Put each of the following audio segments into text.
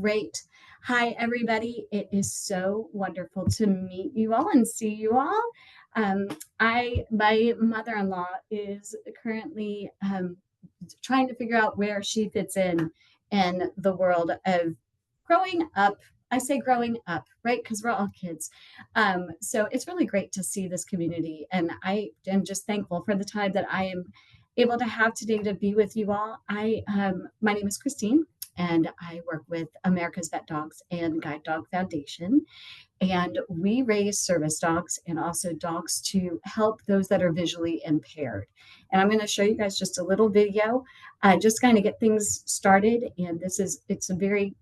Great. Hi, everybody. It is so wonderful to meet you all and see you all. Um, my mother-in-law is currently trying to figure out where she fits in the world of growing up. I say growing up, right? Because we're all kids. So it's really great to see this community. And I am just thankful for the time that I am able to have today to be with you all. My name is Christine, and I work with America's Vet Dogs and Guide Dog Foundation. And we raise service dogs and also dogs to help those that are visually impaired. And I'm going to show you guys just a little video, just kind of get things started. And it's a great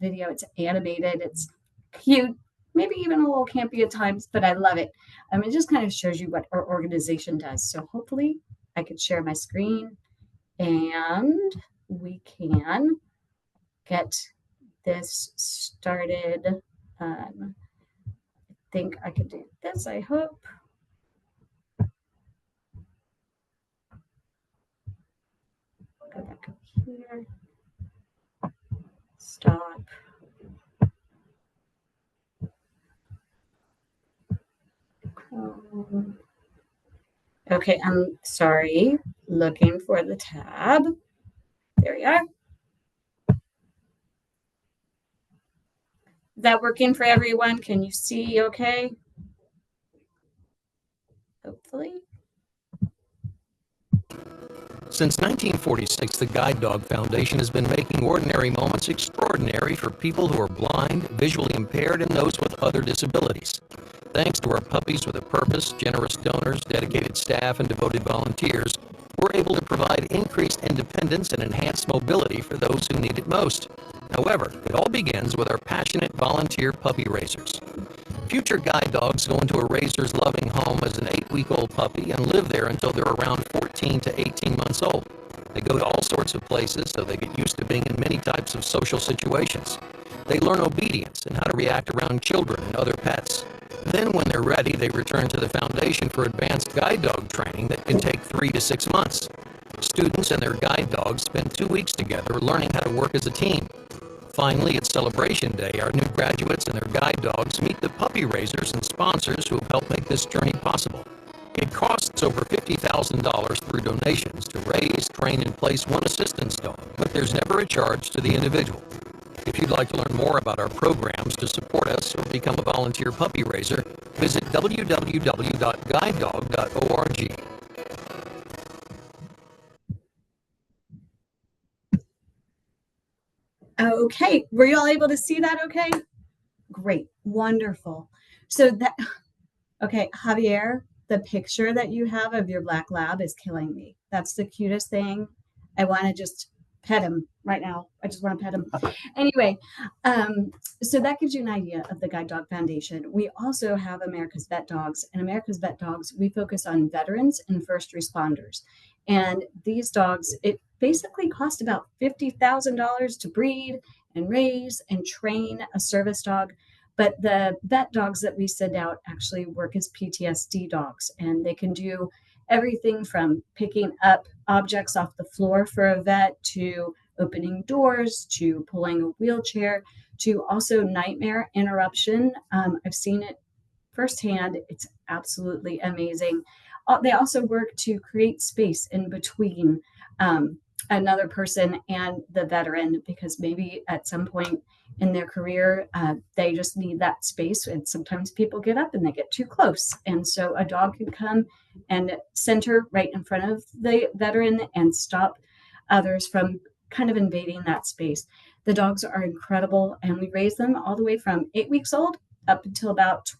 video. It's animated, it's cute, maybe even a little campy at times, but I love it. It just kind of shows you what our organization does. So hopefully I could share my screen and we can get this started. I think I could do this, I hope. Go back up here. Stop. Okay, I'm sorry. Looking for the tab. There we are. Is that working for everyone? Can you see okay? Hopefully. Since 1946, the Guide Dog Foundation has been making ordinary moments extraordinary for people who are blind, visually impaired, and those with other disabilities. Thanks to our Puppies with a Purpose, generous donors, dedicated staff, and devoted volunteers, we're able to provide increased independence and enhanced mobility for those who need it most. However, it all begins with our passionate volunteer puppy raisers. Future guide dogs go into a raiser's loving home as an 8-week-old puppy and live there until they're around 14 to 18 months old. They go to all sorts of places, so they get used to being in many types of social situations. They learn obedience and how to react around children and other pets. Then, when they're ready, they return to the foundation for advanced guide dog training that can take 3 to 6 months. Students and their guide dogs spend 2 weeks together learning how to work as a team. Finally, at Celebration Day, our new graduates and their guide dogs meet the puppy raisers and sponsors who have helped make this journey possible. It costs over $50,000 through donations to raise, train, and place one assistance dog, but there's never a charge to the individual. If you'd like to learn more about our programs to support us or become a volunteer puppy raiser, visit www.guidedog.org. Okay, were you all able to see that okay? Great, wonderful. Okay, Javier, the picture that you have of your black lab is killing me. That's the cutest thing. I want to just pet him right now. I just want to pet him. Anyway, so that gives you an idea of the Guide Dog Foundation. We also have America's Vet Dogs, and America's Vet Dogs, we focus on veterans and first responders. And these dogs, it basically cost about $50,000 to breed and raise and train a service dog. But the vet dogs that we send out actually work as PTSD dogs, and they can do everything from picking up objects off the floor for a vet to opening doors to pulling a wheelchair to also nightmare interruption. I've seen it firsthand. It's absolutely amazing. They also work to create space in between another person and the veteran, because maybe at some point in their career, they just need that space. And sometimes people get up and they get too close. And so a dog can come and center right in front of the veteran and stop others from kind of invading that space. The dogs are incredible, and we raise them all the way from 8 weeks old up until about,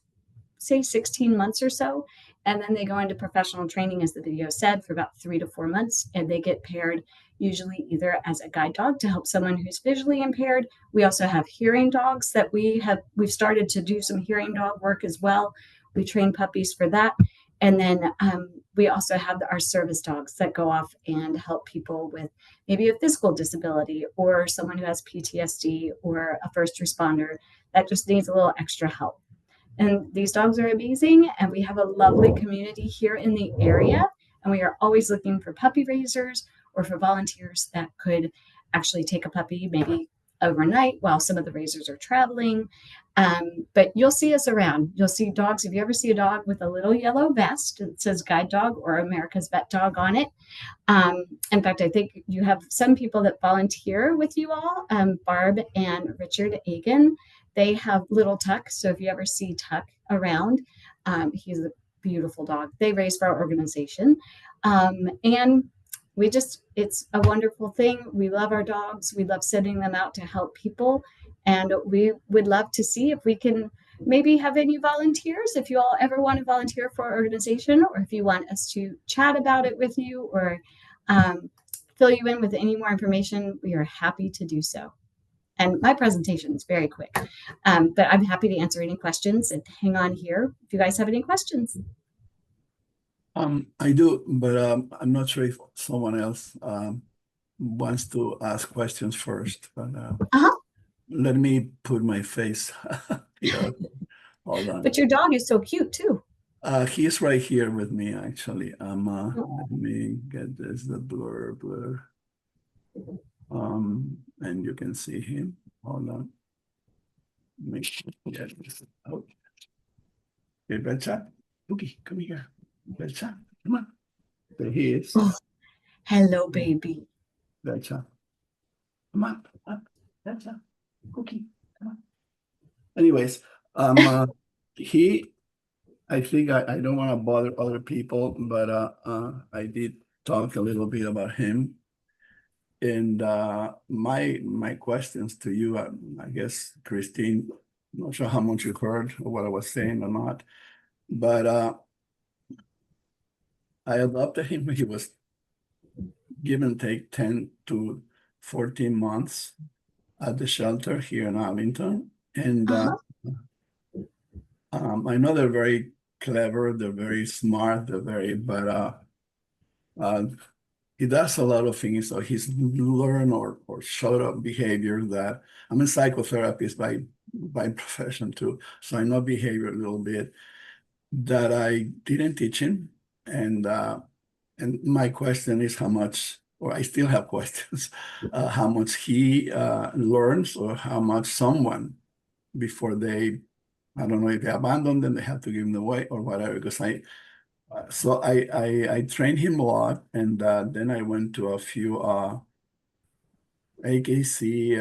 say, 16 months or so. And then they go into professional training, as the video said, for about 3 to 4 months, and they get paired usually either as a guide dog to help someone who's visually impaired. We also have hearing dogs that we've started to do some hearing dog work as well. We train puppies for that. And then we also have our service dogs that go off and help people with maybe a physical disability or someone who has PTSD or a first responder that just needs a little extra help. And these dogs are amazing, and we have a lovely community here in the area, and we are always looking for puppy raisers or for volunteers that could actually take a puppy maybe overnight while some of the raisers are traveling. But you'll see us around. You'll see dogs. If you ever see a dog with a little yellow vest that says guide dog or America's Vet Dog on it. In fact, I think you have some people that volunteer with you all, Barb and Richard Agan. They have little Tuck. So if you ever see Tuck around, he's a beautiful dog. They raise for our organization. And it's a wonderful thing. We love our dogs. We love sending them out to help people. And we would love to see if we can maybe have any volunteers. If you all ever want to volunteer for our organization, or if you want us to chat about it with you, or fill you in with any more information, we are happy to do so. And my presentation is very quick, but I'm happy to answer any questions, and hang on here if you guys have any questions. I do, but I'm not sure if someone else wants to ask questions first. But let me put my face here. Hold on. But your dog is so cute too. He's right here with me, actually. Let me get this, the blur. And you can see him. Hold on. Make sure get this out. Okay, Betcha. Cookie, come here. Betcha, come on. There he is. Oh, hello, baby. Betcha. Come on. Betcha. Cookie, come on. Anyways, I think I don't want to bother other people, but I did talk a little bit about him. And my questions to you, I guess, Christine, I'm not sure how much you heard or what I was saying or not, but I adopted him when he was give and take 10 to 14 months at the shelter here in Arlington. And I know they're very clever, they're very smart, but he does a lot of things. So he's learned or showed up behavior that I'm a psychotherapist by profession too. So I know behavior a little bit that I didn't teach him. And my question is how much, or I still have questions, how much he learns, or how much someone before they, I don't know if they abandon them, they have to give them away or whatever, because I trained him a lot, and then I went to a few AKC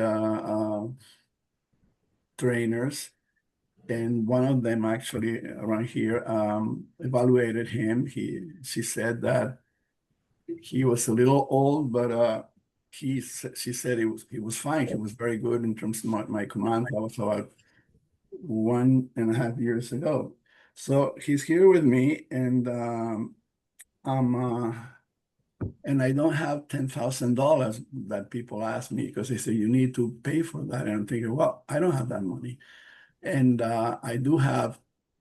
trainers, and one of them actually around here evaluated him. She said that he was a little old, but she said he was fine. He was very good in terms of my command. That was about 1.5 years ago. So he's here with me, and and I don't have $10,000 that people ask me, because they say you need to pay for that. And I'm thinking, well, I don't have that money. And I do have,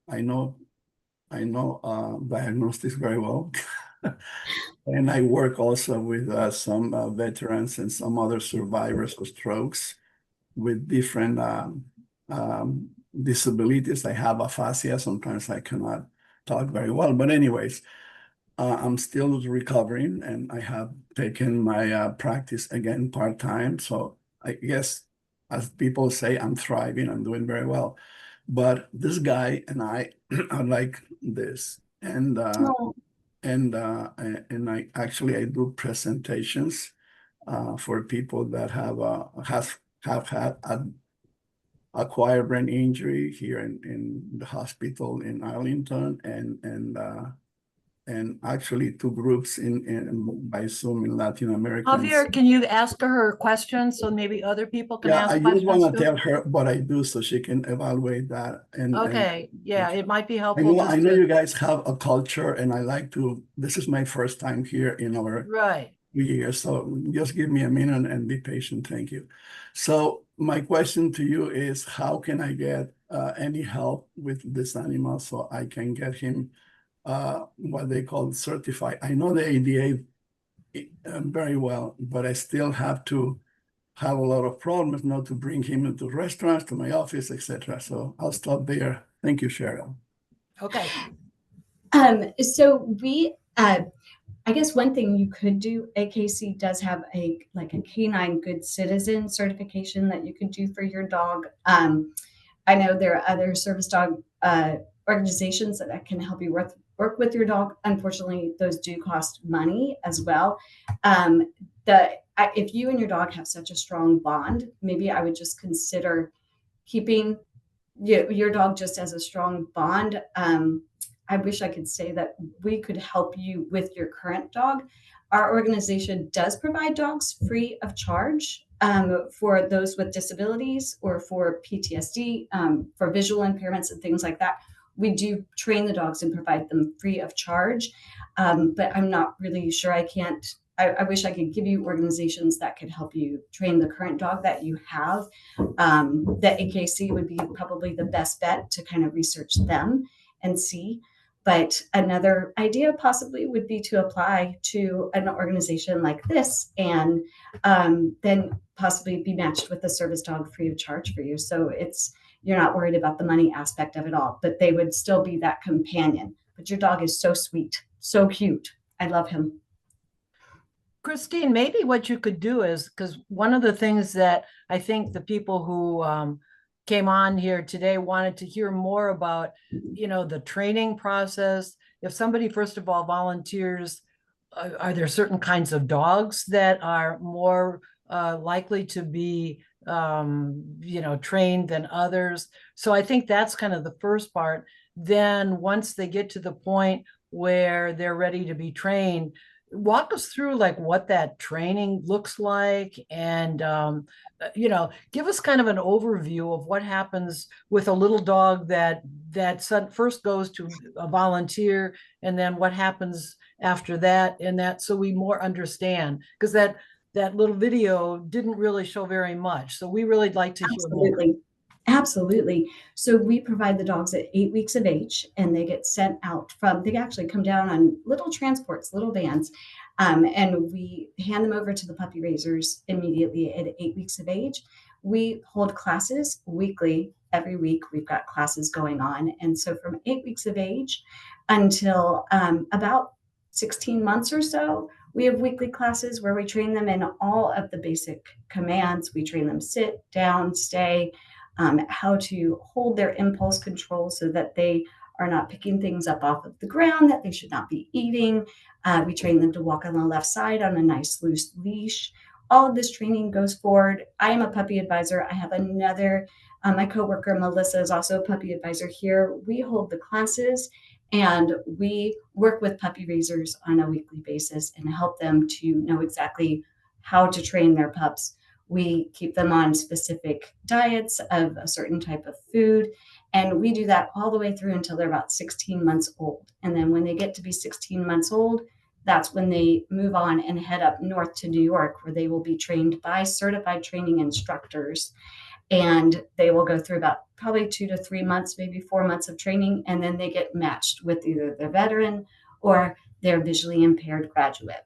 I know diagnostics very well. And I work also with some veterans and some other survivors of strokes with different disabilities. I have aphasia. Sometimes I cannot talk very well. But anyways, I'm still recovering, and I have taken my practice again part-time. So I guess, as people say, I'm thriving, I'm doing very well. But this guy and I are like this. And I actually do presentations for people that have had acquired brain injury here in the hospital in Arlington, and actually 2 groups by Zoom in Latin America. Javier, can you ask her questions so maybe other people can ask questions? I just want to tell her what I do so she can evaluate that. It might be helpful. I know you guys have a culture, and I like to. This is my first time here in our years, so just give me a minute and be patient. Thank you. So my question to you is, how can I get any help with this animal so I can get him what they call certified? I know the ADA very well, but I still have to have a lot of problems not to bring him into restaurants, to my office, etc. So I'll stop there. Thank you, Cheryl. Okay. So we I guess one thing you could do, AKC does have a like a canine good citizen certification that you could do for your dog. I know there are other service dog organizations that can help you work with your dog. Unfortunately, those do cost money as well. If you and your dog have such a strong bond, maybe I would just consider keeping your dog just as a strong bond. I wish I could say that we could help you with your current dog. Our organization does provide dogs free of charge for those with disabilities or for PTSD, for visual impairments and things like that. We do train the dogs and provide them free of charge, but I'm not really sure. I wish I could give you organizations that could help you train the current dog that you have. The AKC would be probably the best bet to kind of research them and see. But another idea possibly would be to apply to an organization like this and then possibly be matched with a service dog free of charge for you. So you're not worried about the money aspect of it all, but they would still be that companion. But your dog is so sweet, so cute. I love him. Christine, maybe what you could do is, because one of the things that I think the people who came on here today wanted to hear more about, the training process. If somebody, first of all, volunteers, are there certain kinds of dogs that are more likely to be, trained than others? So I think that's kind of the first part. Then once they get to the point where they're ready to be trained, walk us through like what that training looks like, and give us kind of an overview of what happens with a little dog that first goes to a volunteer, and then what happens after that, and that, so we more understand, because that little video didn't really show very much, so we really like to hear more. Absolutely. So we provide the dogs at 8 weeks of age, and they get sent out they actually come down on little transports, little vans, and we hand them over to the puppy raisers immediately at 8 weeks of age. We hold classes weekly. Every week we've got classes going on. And so from 8 weeks of age until about 16 months or so, we have weekly classes where we train them in all of the basic commands. We train them sit, down, stay, how to hold their impulse control so that they are not picking things up off of the ground that they should not be eating. We train them to walk on the left side on a nice loose leash. All of this training goes forward. I am a puppy advisor. I have another, my coworker, Melissa, is also a puppy advisor here. We hold the classes and we work with puppy raisers on a weekly basis and help them to know exactly how to train their pups. We keep them on specific diets of a certain type of food. And we do that all the way through until they're about 16 months old. And then when they get to be 16 months old, that's when they move on and head up north to New York, where they will be trained by certified training instructors. And they will go through about probably 2 to 3 months, maybe 4 months of training. And then they get matched with either their veteran or their visually impaired graduate.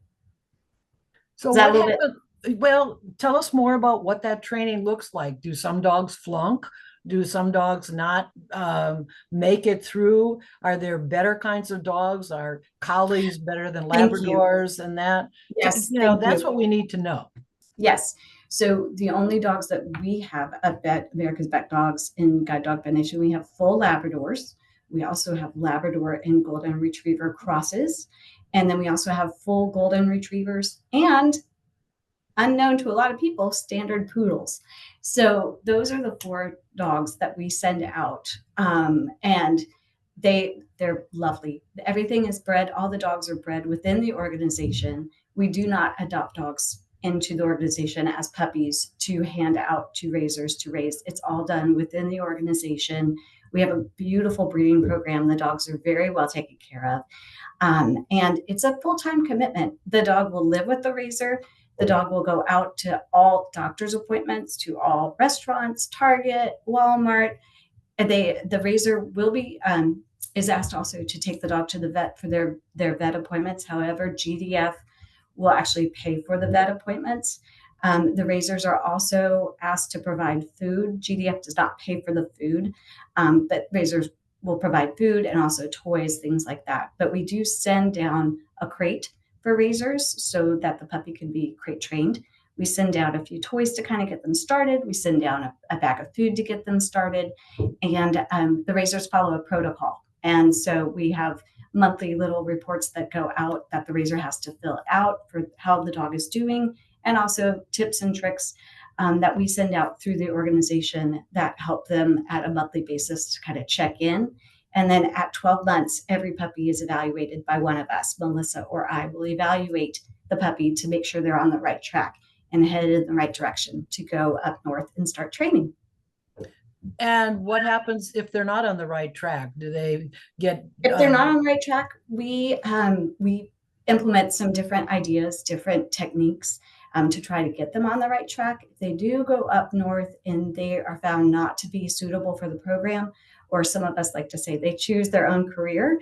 So what happened? Well, tell us more about what that training looks like. Do some dogs flunk? Do some dogs not make it through? Are there better kinds of dogs? Are collies better than Labradors and that? Yes, that's what we need to know. Yes. So the only dogs that we have at America's Vet Dogs in Guide Dog Presntation, we have full Labradors. We also have Labrador and Golden Retriever crosses. And then we also have full Golden Retrievers and, unknown to a lot of people, standard poodles. So those are the 4 dogs that we send out. And they're lovely. Everything is bred. All the dogs are bred within the organization. We do not adopt dogs into the organization as puppies to hand out to raisers to raise. It's all done within the organization. We have a beautiful breeding program. The dogs are very well taken care of. And it's a full-time commitment. The dog will live with the raiser. The dog will go out to all doctor's appointments, to all restaurants, Target, Walmart. And the raiser will be is asked also to take the dog to the vet for their vet appointments. However, GDF will actually pay for the vet appointments. The raisers are also asked to provide food. GDF does not pay for the food, but raisers will provide food and also toys, things like that. But we do send down a crate for raisers so that the puppy can be crate trained. We send down a few toys to kind of get them started. We send down a bag of food to get them started. And the raisers follow a protocol. And so we have monthly little reports that go out that the raiser has to fill out for how the dog is doing, and also tips and tricks that we send out through the organization that help them at a monthly basis to kind of check in. And then at 12 months, every puppy is evaluated by one of us. Melissa or I will evaluate the puppy to make sure they're on the right track and headed in the right direction to go up north and start training. And what happens if they're not on the right track? Do they get? If they're not on the right track, we implement some different ideas, different techniques to try to get them on the right track. If they do go up north and they are found not to be suitable for the program, or some of us like to say they choose their own career,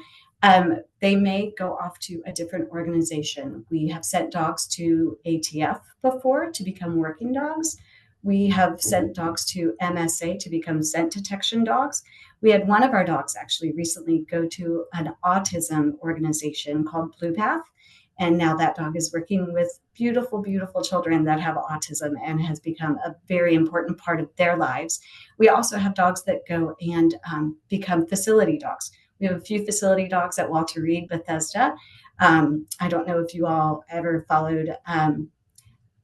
they may go off to a different organization. We have sent dogs to ATF before to become working dogs. We have sent dogs to MSA to become scent detection dogs. We had one of our dogs actually recently go to an autism organization called Blue Path. And now that dog is working with beautiful, beautiful children that have autism and has become a very important part of their lives. We also have dogs that go and become facility dogs. We have a few facility dogs at Walter Reed, Bethesda. I don't know if you all ever followed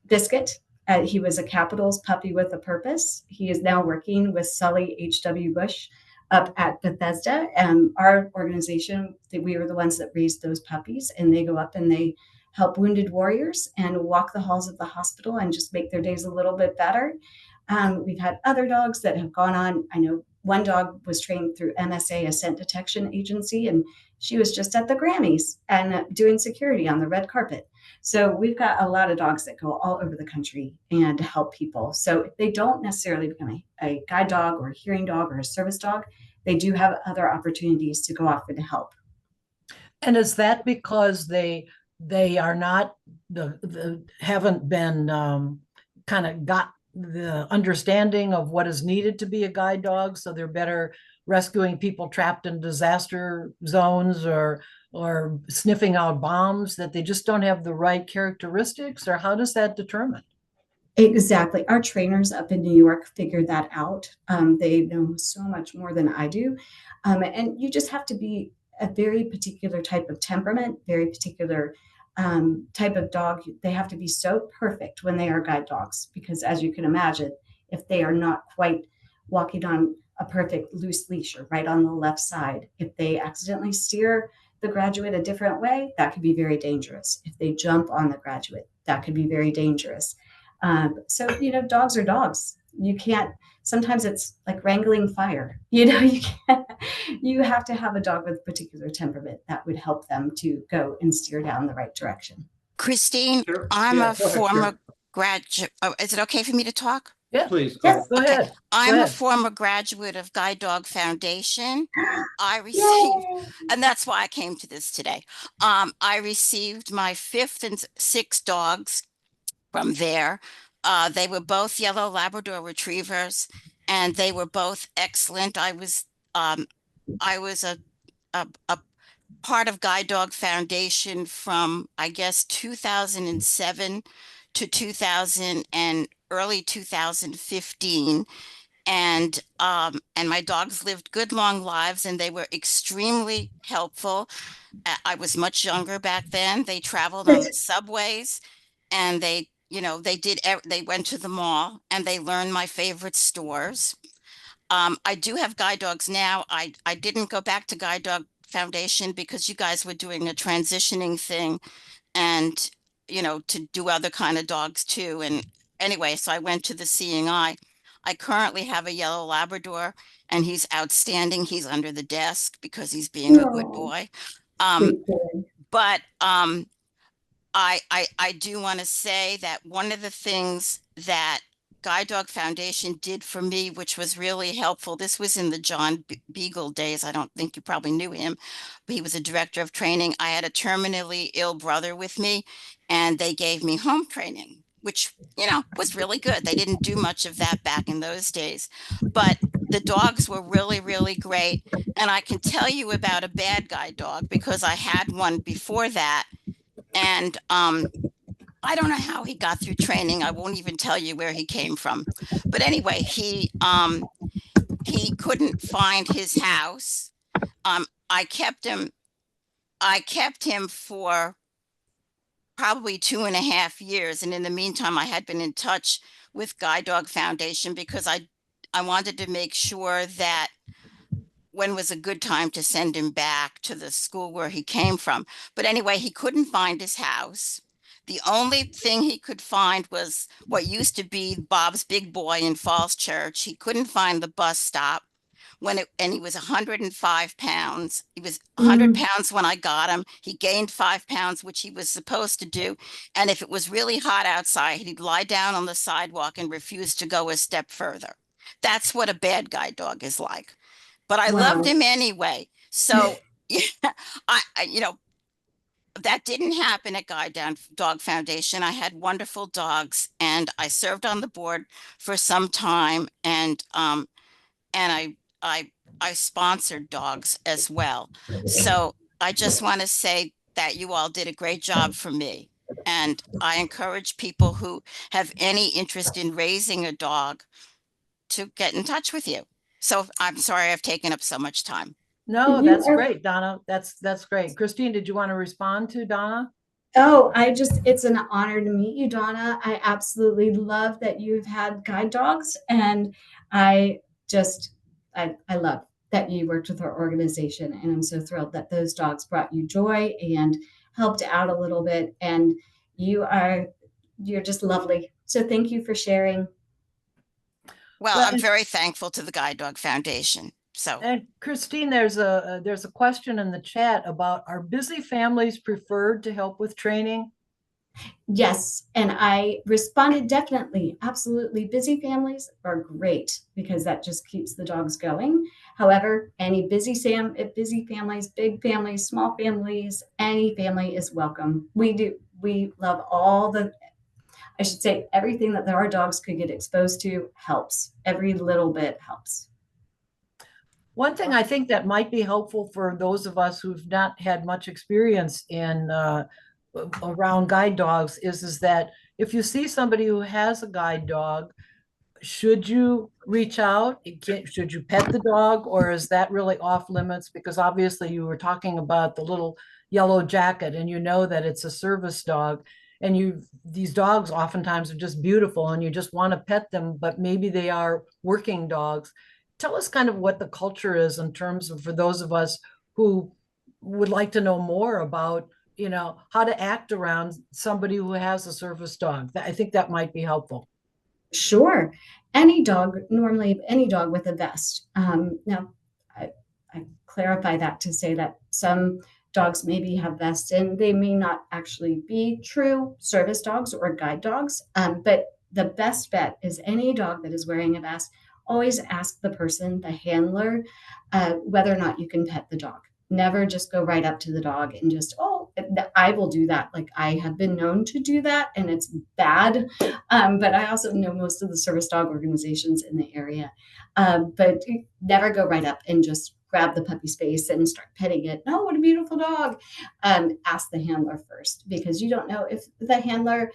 Biscuit. He was a Capitals puppy with a purpose. He is now working with Sully H.W. Bush up at Bethesda. And our organization, we were the ones that raised those puppies, and they go up and they help wounded warriors and walk the halls of the hospital and just make their days a little bit better. We've had other dogs that have gone on. I know one dog was trained through MSA, a scent detection agency, and she was just at the Grammys and doing security on the red carpet. So we've got a lot of dogs that go all over the country and help people. So if they don't necessarily become a guide dog or a hearing dog or a service dog, they do have other opportunities to go off and help. And is that because they are not haven't been kind of got the understanding of what is needed to be a guide dog, so they're better rescuing people trapped in disaster zones or sniffing out bombs, that they just don't have the right characteristics? Or how does that determine? Exactly. Our trainers up in New York figured that out. They know so much more than I do. And you just have to be a very particular type of temperament, very particular type of dog. They have to be so perfect when they are guide dogs, because as you can imagine, if they are not quite walking on a perfect loose leash or right on the left side, if they accidentally steer the graduate a different way, that could be very dangerous. If they jump on the graduate, that could be very dangerous. So, dogs are dogs. You can't, sometimes it's like wrangling fire. You have to have a dog with a particular temperament that would help them to go and steer down the right direction. Christine, Sure. I'm Yeah, a go ahead, former sure. graduate. Oh, is it okay for me to talk? Yeah, Please. Yes. go ahead. I'm Go a ahead. former graduate of Guide Dog Foundation. I received, Yay! and that's why I came to this today. I received my 5th and 6th dogs from there. They were both yellow Labrador retrievers, and they were both excellent. I was a part of Guide Dog Foundation from, I guess, 2007 to 2000 and early 2015. And my dogs lived good long lives, and they were extremely helpful. I was much younger back then. They traveled on the subways, and they went to the mall, and they learned my favorite stores. I do have guide dogs now. I didn't go back to Guide Dog Foundation because you guys were doing a transitioning thing, and to do other kind of dogs too. And anyway, so I went to the Seeing Eye. I currently have a yellow Labrador, and he's outstanding. He's under the desk because he's being a good Oh, boy. sweet boy. But I do want to say that one of the things that Guide Dog Foundation did for me, which was really helpful. This was in the John Beagle days. I don't think you probably knew him, but he was a director of training. I had a terminally ill brother with me, and they gave me home training, which, was really good. They didn't do much of that back in those days, but the dogs were really, really great. And I can tell you about a bad guide dog because I had one before that. And I don't know how he got through training. I won't even tell you where he came from. But anyway, he couldn't find his house. I kept him for probably 2.5 years. And in the meantime, I had been in touch with Guide Dog Foundation because I wanted to make sure that when was a good time to send him back to the school where he came from. But anyway, he couldn't find his house. The only thing he could find was what used to be Bob's Big Boy in Falls Church. He couldn't find the bus stop and he was 105 pounds. He was 100 Mm, pounds when I got him. He gained 5 pounds, which he was supposed to do. And if it was really hot outside, he'd lie down on the sidewalk and refuse to go a step further. That's what a bad guide dog is like. But I loved wow. him anyway. So, yeah, that didn't happen at Dog Foundation. I had wonderful dogs, and I served on the board for some time, and I I sponsored dogs as well. So I just want to say that you all did a great job for me. And I encourage people who have any interest in raising a dog to get in touch with you. So I'm sorry I've taken up so much time. No, You that's are great, Donna. That's great. Christine, did you want to respond to Donna? Oh, it's an honor to meet you, Donna. I absolutely love that you've had guide dogs. And I just, I love that you worked with our organization. And I'm so thrilled that those dogs brought you joy and helped out a little bit. And you are, you're just lovely. So thank you for sharing. Well, Well, I'm very thankful to the Guide Dog Foundation. So, and Christine, there's a question in the chat about, are busy families preferred to help with training? Yes, and I responded definitely. Absolutely. Busy families are great because that just keeps the dogs going. However, any busy families, big families, small families, any family is welcome. We love I should say everything that our dogs could get exposed to helps. Every little bit helps. One thing I think that might be helpful for those of us who've not had much experience in around guide dogs is that if you see somebody who has a guide dog, should you reach out? Should you pet the dog, or is that really off limits? Because obviously you were talking about the little yellow jacket, and you know that it's a service dog, and these dogs oftentimes are just beautiful, and you just want to pet them, but maybe they are working dogs. Tell us kind of what the culture is in terms of, for those of us who would like to know more about, how to act around somebody who has a service dog. I think that might be helpful. Sure. Normally any dog with a vest. Now, I clarify that to say that some dogs maybe have vests and they may not actually be true service dogs or guide dogs. But the best bet is any dog that is wearing a vest, always ask the person, the handler, whether or not you can pet the dog. Never just go right up to the dog and just, oh, I will do that. Like I have been known to do that and it's bad. But I also know most of the service dog organizations in the area. But never go right up and just grab the puppy's face and start petting it. Oh, what a beautiful dog. Ask the handler first because you don't know if the handler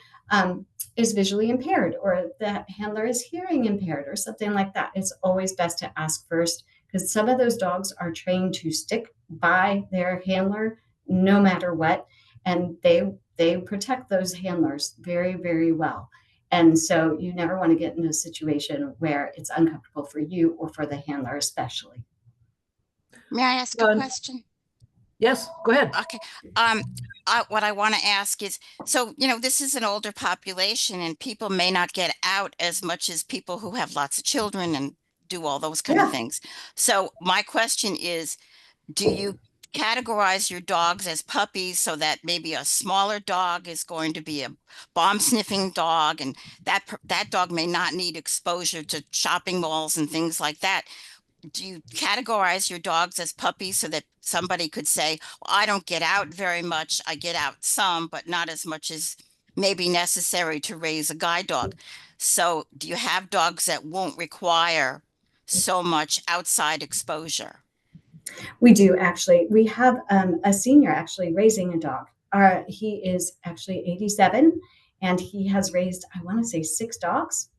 is visually impaired or the handler is hearing impaired or something like that. It's always best to ask first because some of those dogs are trained to stick by their handler no matter what. And they protect those handlers very, very well. And so you never want to get into a situation where it's uncomfortable for you or for the handler, especially. may I ask a question? Yes, go ahead. Okay. What I want to ask is, so, this is an older population and people may not get out as much as people who have lots of children and do all those kind of things. So my question is, do you categorize your dogs as puppies so that maybe a smaller dog is going to be a bomb sniffing dog and that dog may not need exposure to shopping malls and things like that? Do you categorize your dogs as puppies so that somebody could say, well, I don't get out very much. I get out some, but not as much as maybe necessary to raise a guide dog. So do you have dogs that won't require so much outside exposure? We do actually. We have a senior actually raising a dog. he is actually 87, and he has raised, I want to say, 6 dogs,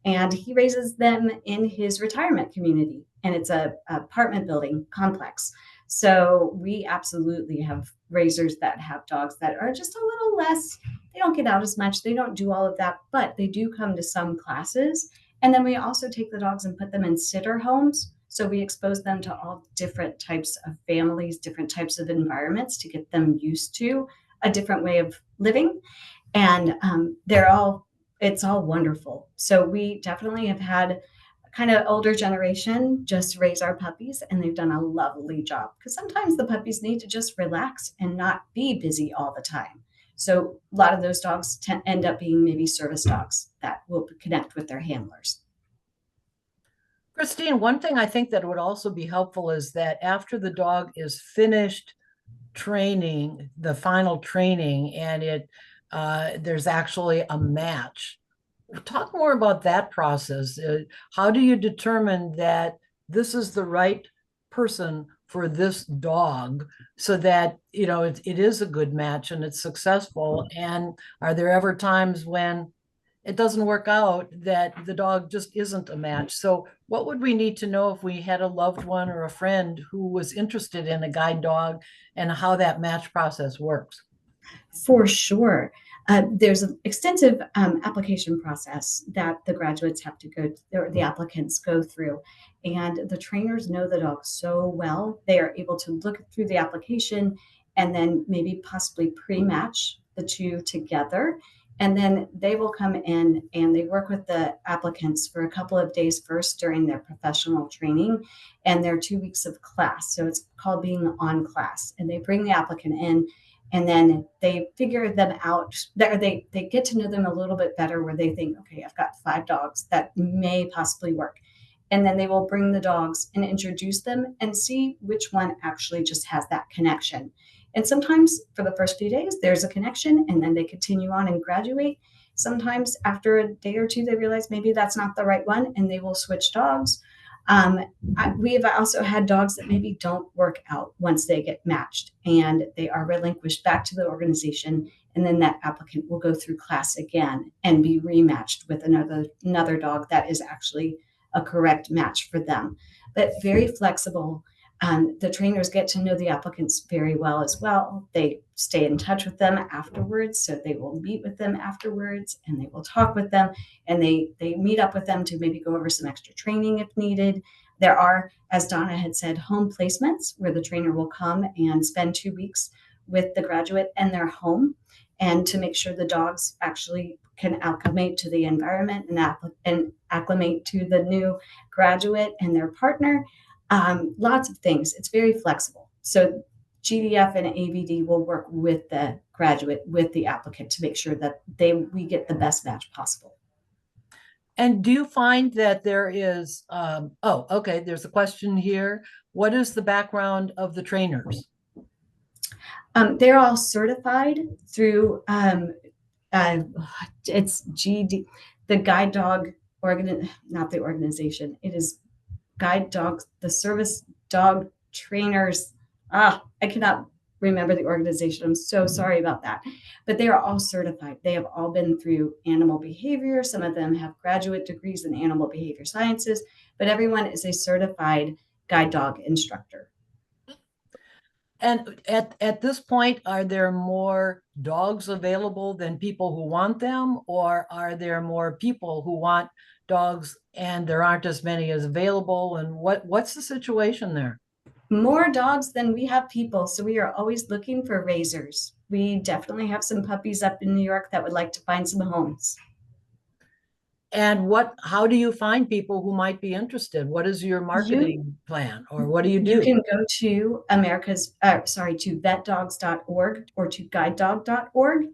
and he raises them in his retirement community, and it's a apartment building complex. So we absolutely have raisers that have dogs that are just a little less, they don't get out as much, they don't do all of that, but they do come to some classes. And then we also take the dogs and put them in sitter homes. So we expose them to all different types of families, different types of environments to get them used to a different way of living. And it's all wonderful. So we definitely have had kind of older generation just raise our puppies, and they've done a lovely job, because sometimes the puppies need to just relax and not be busy all the time. So a lot of those dogs end up being maybe service dogs that will connect with their handlers. Christine, one thing I think that would also be helpful is that after the dog is finished training, the final training, and there's actually a match. Talk more about that process. How do you determine that this is the right person for this dog, so that it is a good match and it's successful? And are there ever times when it doesn't work out, that the dog just isn't a match? So what would we need to know if we had a loved one or a friend who was interested in a guide dog, and how that match process works? For sure. There's an extensive application process that the graduates have to go, or the applicants go through. And the trainers know the dog so well, they are able to look through the application and then maybe possibly pre-match the two together. And then they will come in and they work with the applicants for a couple of days first during their professional training and their 2 weeks of class. So it's called being on class. And they bring the applicant in, and then they figure them out. They get to know them a little bit better, where they think, okay, I've got 5 dogs that may possibly work. And then they will bring the dogs and introduce them and see which one actually just has that connection. And sometimes for the first few days, there's a connection, and then they continue on and graduate. Sometimes after a day or two, they realize maybe that's not the right one, and they will switch dogs. We've also had dogs that maybe don't work out once they get matched, and they are relinquished back to the organization. And then that applicant will go through class again and be rematched with another dog that is actually a correct match for them. But very flexible. The trainers get to know the applicants very well as well. They stay in touch with them afterwards. So they will meet with them afterwards, and they will talk with them, and they meet up with them to maybe go over some extra training if needed. There are, as Donna had said, home placements where the trainer will come and spend 2 weeks with the graduate in their home, and to make sure the dogs actually can acclimate to the environment and acclimate to the new graduate and their partner. Lots of things. It's very flexible. So GDF and ABD will work with the graduate, with the applicant, to make sure that we get the best match possible. And do you find that there is, okay, there's a question here. What is the background of the trainers? They're all certified through, it's GD, the guide dog not the organization. It is guide dogs, the service dog trainers. I cannot remember the organization. I'm so sorry about that. But they are all certified. They have all been through animal behavior. Some of them have graduate degrees in animal behavior sciences, but everyone is a certified guide dog instructor. And at this point, are there more dogs available than people who want them, or are there more people who want dogs and there aren't as many as available? And what's the situation there? More dogs than we have people, so we are always looking for raisers. We definitely have some puppies up in New York that would like to find some homes. And how do you find people who might be interested? What is your marketing plan, or what do you do? You can go to to vetdogs.org or to guidedog.org,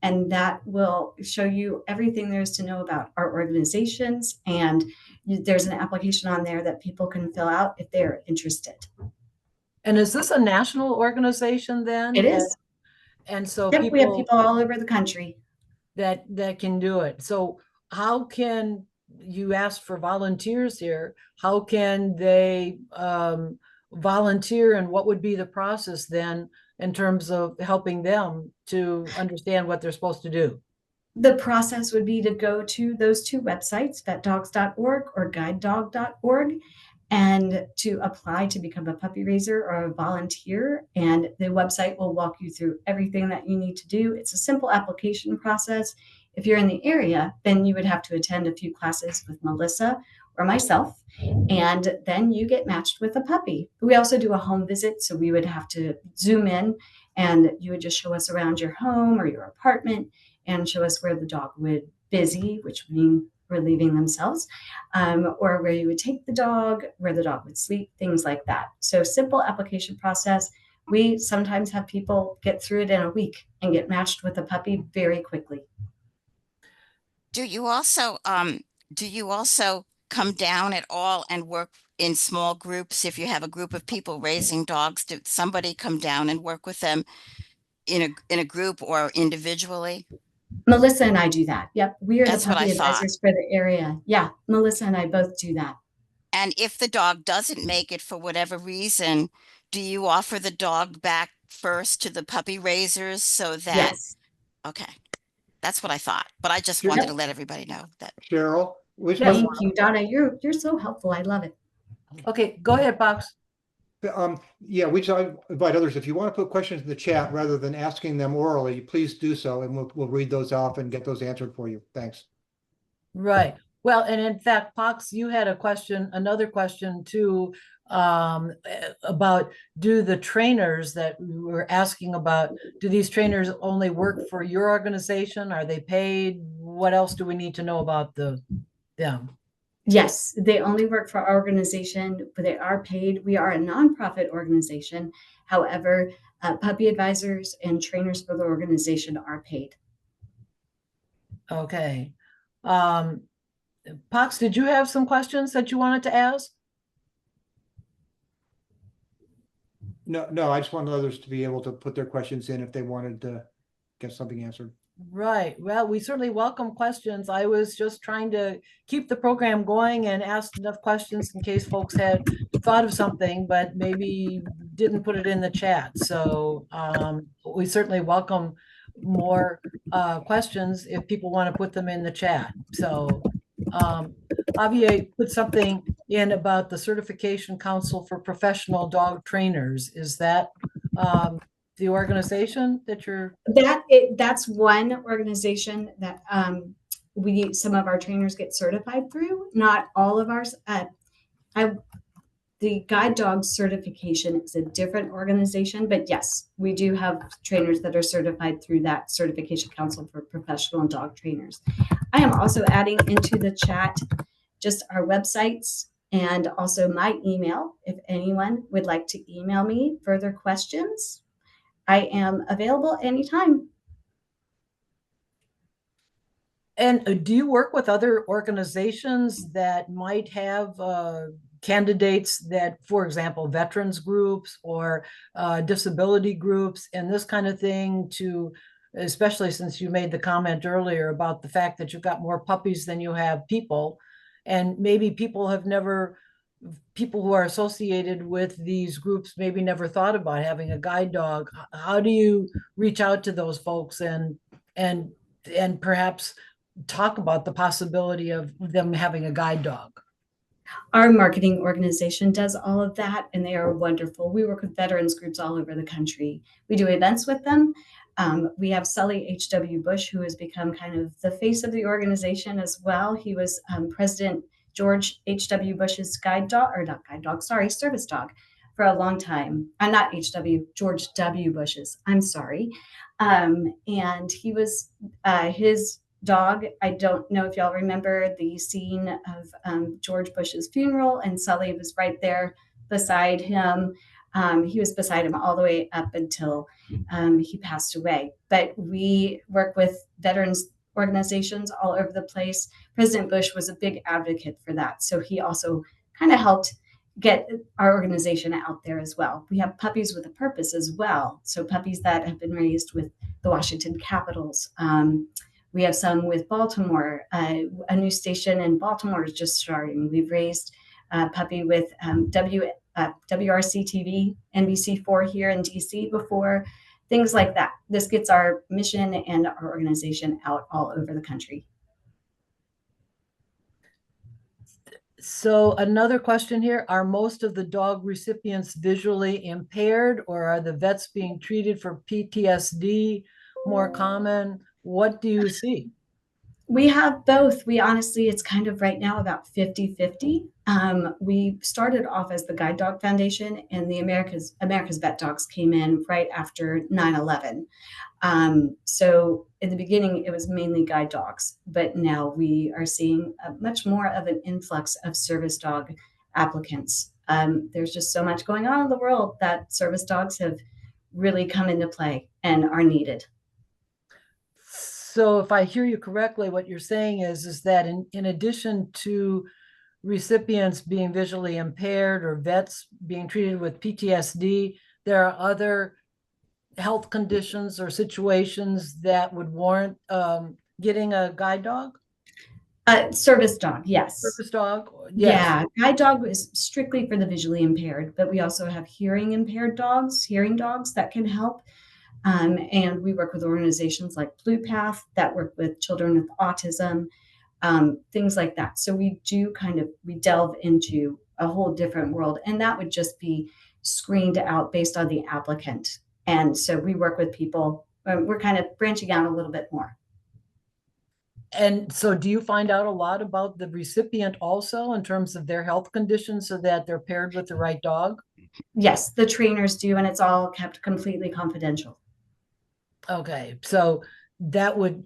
and that will show you everything there is to know about our organizations. And there's an application on there that people can fill out if they're interested. And is this a national organization then? It is. And so yep, we have people all over the country that can do it. So how can you ask for volunteers here? How can they volunteer, and what would be the process then in terms of helping them to understand what they're supposed to do? The process would be to go to those two websites, vetdogs.org or guidedog.org, and to apply to become a puppy raiser or a volunteer. And the website will walk you through everything that you need to do. It's a simple application process. If you're in the area, then you would have to attend a few classes with Melissa or myself, and then you get matched with a puppy. We also do a home visit, so we would have to Zoom in, and you would just show us around your home or your apartment and show us where the dog would busy, which would mean relieving themselves, or where you would take the dog, where the dog would sleep, things like that. So simple application process. We sometimes have people get through it in a week and get matched with a puppy very quickly. Do you also come down at all and work in small groups? If you have a group of people raising dogs, did somebody come down and work with them in a group or individually? Melissa and I do that. Yep. We are the That's what I puppy thought. advisors for the area. Yeah. Melissa and I both do that. And if the dog doesn't make it for whatever reason, do you offer the dog back first to the puppy raisers so that, Yes. okay, that's what I thought, but I just Yep. wanted to let everybody know that. Cheryl, which Thank you, Donna. You're so helpful. I love it. Okay, go ahead, Box. yeah, we just invite others. If you want to put questions in the chat rather than asking them orally, please do so, and we'll read those off and get those answered for you. Thanks. Right. Well, and in fact, Pox, you had a question, another question too, about do the trainers that we were asking about, do these trainers only work for your organization? Are they paid? What else do we need to know about them? Yes, they only work for our organization, but they are paid. We are a nonprofit organization. However, puppy advisors and trainers for the organization are paid. Okay. Pox, did you have some questions that you wanted to ask? No, I just wanted others to be able to put their questions in if they wanted to get something answered. Right. Well, we certainly welcome questions. I was just trying to keep the program going and ask enough questions in case folks had thought of something, but maybe didn't put it in the chat. So we certainly welcome more questions if people want to put them in the chat. So Javier put something in about the Certification Council for Professional Dog Trainers. Is that the organization that you're that's one organization that some of our trainers get certified through. Not all of ours. The guide dog certification is a different organization, but yes, we do have trainers that are certified through that Certification Council for Professional Dog Trainers. I am also adding into the chat just our websites and also my email. If anyone would like to email me further questions, I am available anytime. And do you work with other organizations that might have candidates that, for example, veterans groups or disability groups and this kind of thing, to, especially since you made the comment earlier about the fact that you've got more puppies than you have people, and maybe people who are associated with these groups maybe never thought about having a guide dog. How do you reach out to those folks and perhaps talk about the possibility of them having a guide dog? Our marketing organization does all of that, and they are wonderful. We work with veterans groups all over the country. We do events with them. We have Sully H.W. Bush, who has become kind of the face of the organization as well. He was President George H.W. Bush's service dog for a long time. Not H.W., George W. Bush's, I'm sorry. And he was his dog. I don't know if y'all remember the scene of George Bush's funeral, and Sully was right there beside him. He was beside him all the way up until he passed away. But we work with veterans organizations all over the place. President Bush was a big advocate for that. So he also kind of helped get our organization out there as well. We have Puppies with a Purpose as well. So puppies that have been raised with the Washington Capitals. We have some with Baltimore. A new station in Baltimore is just starting. We've raised a puppy with WRC TV, NBC4 here in DC before, things like that. This gets our mission and our organization out all over the country. So another question here, are most of the dog recipients visually impaired, or are the vets being treated for PTSD more common? What do you see? We have both. We honestly, it's kind of right now about 50-50. We started off as the Guide Dog Foundation, and the America's Vet Dogs came in right after 9/11. So in the beginning, it was mainly guide dogs, but now we are seeing much more of an influx of service dog applicants. There's just so much going on in the world that service dogs have really come into play and are needed. So if I hear you correctly, what you're saying is that in addition to recipients being visually impaired or vets being treated with PTSD, there are other health conditions or situations that would warrant getting a guide dog? Service dog, yes. Service dog? Yes. Yeah, guide dog is strictly for the visually impaired, but we also have hearing impaired dogs, hearing dogs that can help. And we work with organizations like Blue Path that work with children with autism, things like that. So we delve into a whole different world, and that would just be screened out based on the applicant. And so we work with people, we're kind of branching out a little bit more. And so do you find out a lot about the recipient also in terms of their health conditions so that they're paired with the right dog? Yes, the trainers do, and it's all kept completely confidential. Okay, so that would,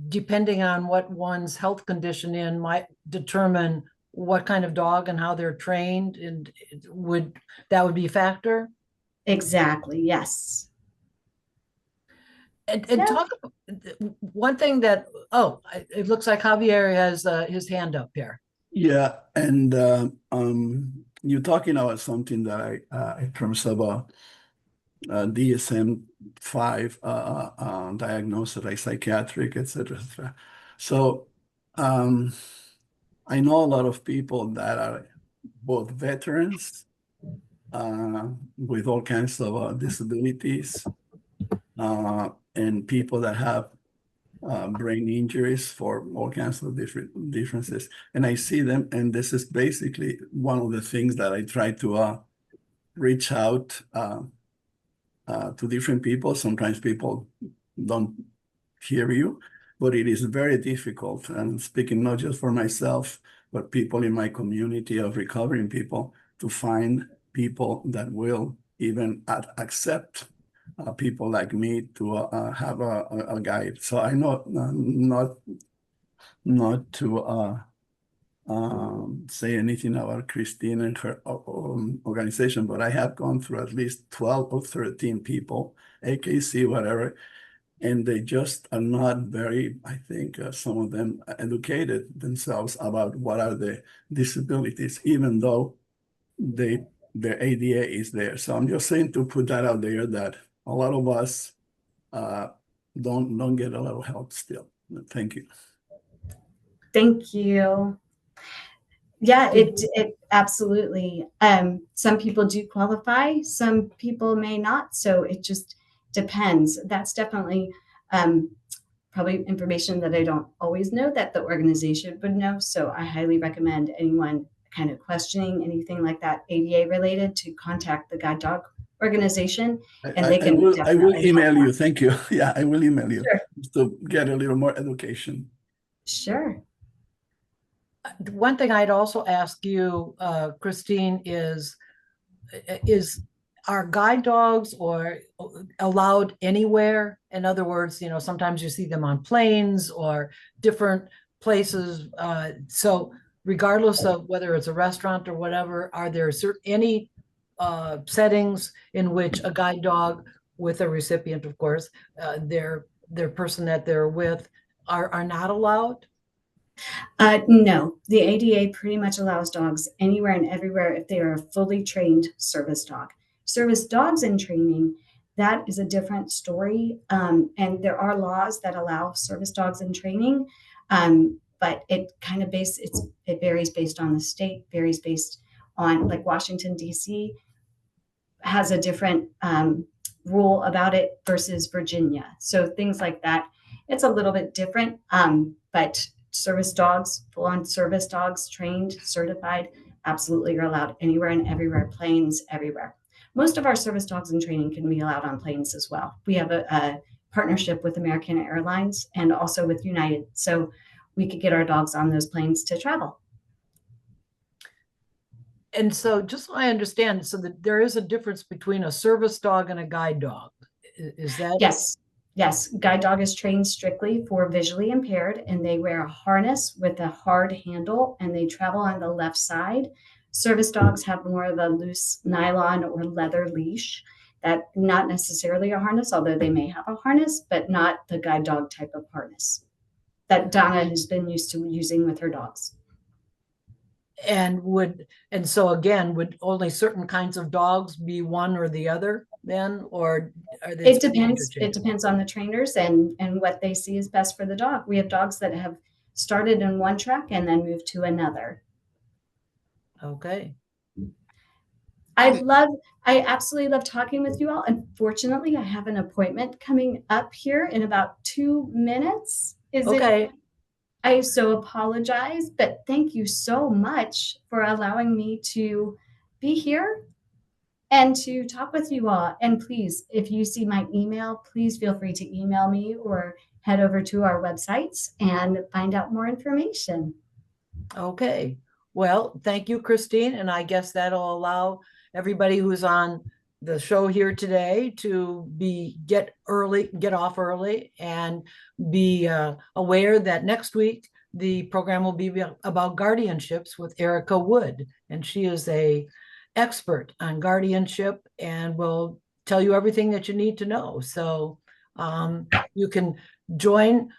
depending on what one's health condition in, might determine what kind of dog and how they're trained, and that would be a factor? Exactly, yes. And talk about one thing that, it looks like Javier has his hand up here. Yeah, and you're talking about something that in terms of DSM-5 diagnosis, like psychiatric, etc. So I know a lot of people that are both veterans with all kinds of disabilities and people that have brain injuries for all kinds of differences. And I see them, and this is basically one of the things that I try to reach out to different people. Sometimes people don't hear you, but it is very difficult. And speaking not just for myself, but people in my community of recovering people, to find people that will even accept people like me to have a guide. So I know not to say anything about Christine and her organization, but I have gone through at least 12 or 13 people, AKC, whatever, and they just are not very, I think, some of them educated themselves about what are the disabilities, even though their ADA is there. So I'm just saying to put that out there, that a lot of us don't get a lot of help still. Thank you. Thank you. Yeah, it absolutely. Some people do qualify, some people may not. So it just depends. That's definitely probably information that I don't always know that the organization would know. So I highly recommend anyone kind of questioning anything like that ADA related to contact the Guide Dog organization, and they can I will email you. Thank you. Yeah, I will email you. Sure. To get a little more education. Sure. One thing I'd also ask you, Christine, is are guide dogs or allowed anywhere? In other words, sometimes you see them on planes or different places. So regardless of whether it's a restaurant or whatever, are there any settings in which a guide dog with a recipient, of course, their person that they're with, are not allowed? No, the ADA pretty much allows dogs anywhere and everywhere if they are a fully trained service dog. Service dogs in training, that is a different story. And there are laws that allow service dogs in training, but it kind of varies based on the state, varies based on, like Washington, D.C. has a different rule about it versus Virginia. So things like that, it's a little bit different. But service dogs, full-on service dogs, trained, certified, absolutely are allowed anywhere and everywhere, planes, everywhere. Most of our service dogs in training can be allowed on planes as well. We have a partnership with American Airlines and also with United. So we could get our dogs on those planes to travel. And so just so I understand, so that there is a difference between a service dog and a guide dog. Is that? Yes. Yes. Guide dog is trained strictly for visually impaired, and they wear a harness with a hard handle and they travel on the left side. Service dogs have more of a loose nylon or leather leash, that not necessarily a harness, although they may have a harness, but not the guide dog type of harness that Donna has been used to using with her dogs. And so again, would only certain kinds of dogs be one or the other then, or are they? It depends. It depends on the trainers and what they see is best for the dog. We have dogs that have started in one track and then moved to another. Okay. I absolutely love talking with you all. Unfortunately, I have an appointment coming up here in about 2 minutes. Okay. I so apologize, but thank you so much for allowing me to be here and to talk with you all. And please, if you see my email, please feel free to email me or head over to our websites and find out more information. Okay. Well, thank you, Christine. And I guess that'll allow everybody who's on the show here today to get off early and be aware that next week the program will be about guardianships with Erica Wood, and she is a expert on guardianship and will tell you everything that you need to know. So you can join